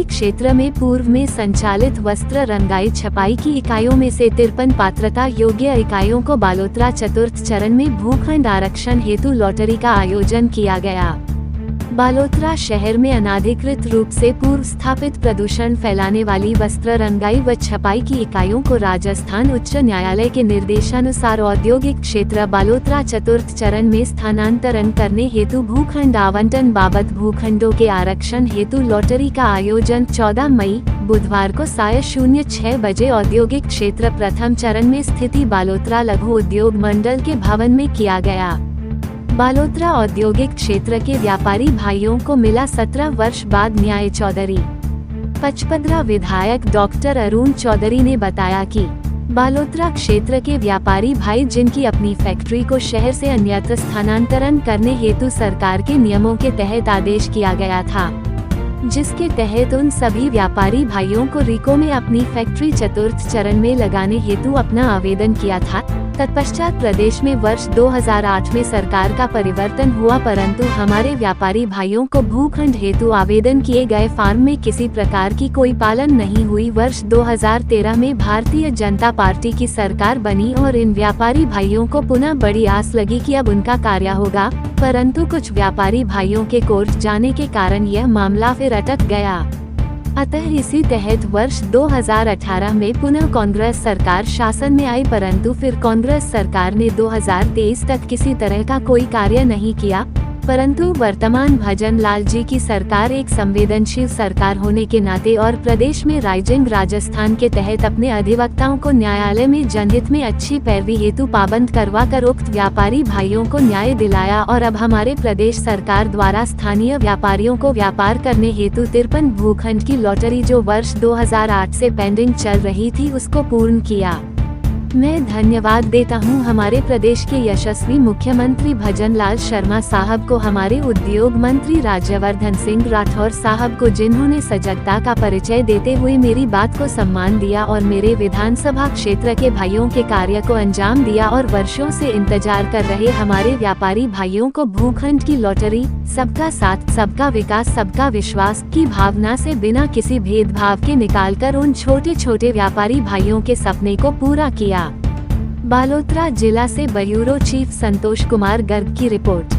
औद्योगिक क्षेत्र में पूर्व में संचालित वस्त्र रंगाई छपाई की इकाइयों में से 53 पात्रता योग्य इकाइयों को बालोतरा चतुर्थ चरण में भूखंड आरक्षण हेतु लॉटरी का आयोजन किया गया। बालोतरा शहर में अनाधिकृत रूप से पूर्व स्थापित प्रदूषण फैलाने वाली वस्त्र रंगाई व छपाई की इकाइयों को राजस्थान उच्च न्यायालय के निर्देशानुसार औद्योगिक क्षेत्र बालोतरा चतुर्थ चरण में स्थानांतरण करने हेतु भूखंड आवंटन बाबत भूखंडों के आरक्षण हेतु लॉटरी का आयोजन 14 मई बुधवार को साय 06 बजे औद्योगिक क्षेत्र प्रथम चरण में स्थिति बालोतरा लघु उद्योग मंडल के भवन में किया गया। बालोतरा औद्योगिक क्षेत्र के व्यापारी भाइयों को मिला 17 वर्ष बाद न्याय। चौधरी पचपदरा विधायक डॉक्टर अरुण चौधरी ने बताया कि बालोतरा क्षेत्र के व्यापारी भाई जिनकी अपनी फैक्ट्री को शहर से अन्यत्र स्थानांतरण करने हेतु सरकार के नियमों के तहत आदेश किया गया था, जिसके तहत उन सभी व्यापारी भाइयों को रीको में अपनी फैक्ट्री चतुर्थ चरण में लगाने हेतु अपना आवेदन किया था। तत्पश्चात प्रदेश में वर्ष 2008 में सरकार का परिवर्तन हुआ, परंतु हमारे व्यापारी भाइयों को भूखंड हेतु आवेदन किए गए फॉर्म में किसी प्रकार की कोई पालन नहीं हुई। वर्ष 2013 में भारतीय जनता पार्टी की सरकार बनी और इन व्यापारी भाइयों को पुनः बड़ी आस लगी कि अब उनका कार्य होगा, परंतु कुछ व्यापारी भाइयों के कोर्ट जाने के कारण यह मामला फिर अटक गया। अतः इसी तहत वर्ष 2018 में पुनः कांग्रेस सरकार शासन में आई, परंतु फिर कांग्रेस सरकार ने 2023 तक किसी तरह का कोई कार्य नहीं किया, परंतु वर्तमान भजन लाल जी की सरकार एक संवेदनशील सरकार होने के नाते और प्रदेश में राइजिंग राजस्थान के तहत अपने अधिवक्ताओं को न्यायालय में जनहित में अच्छी पैरवी हेतु पाबंद करवा कर उक्त व्यापारी भाइयों को न्याय दिलाया और अब हमारे प्रदेश सरकार द्वारा स्थानीय व्यापारियों को व्यापार करने हेतु 53 भूखंड की लॉटरी जो वर्ष 2008 से पेंडिंग चल रही थी उसको पूर्ण किया। मैं धन्यवाद देता हूं हमारे प्रदेश के यशस्वी मुख्यमंत्री भजन लाल शर्मा साहब को, हमारे उद्योग मंत्री राज्यवर्धन सिंह राठौर साहब को, जिन्होंने सजगता का परिचय देते हुए मेरी बात को सम्मान दिया और मेरे विधानसभा क्षेत्र के भाइयों के कार्य को अंजाम दिया और वर्षों से इंतजार कर रहे हमारे व्यापारी भाइयों को भूखंड की लॉटरी सबका साथ सबका विकास सबका विश्वास की भावना से बिना किसी भेदभाव के निकालकर उन छोटे छोटे व्यापारी भाइयों के सपने को पूरा किया। बालोतरा जिला से ब्यूरो चीफ संतोष कुमार गर्ग की रिपोर्ट।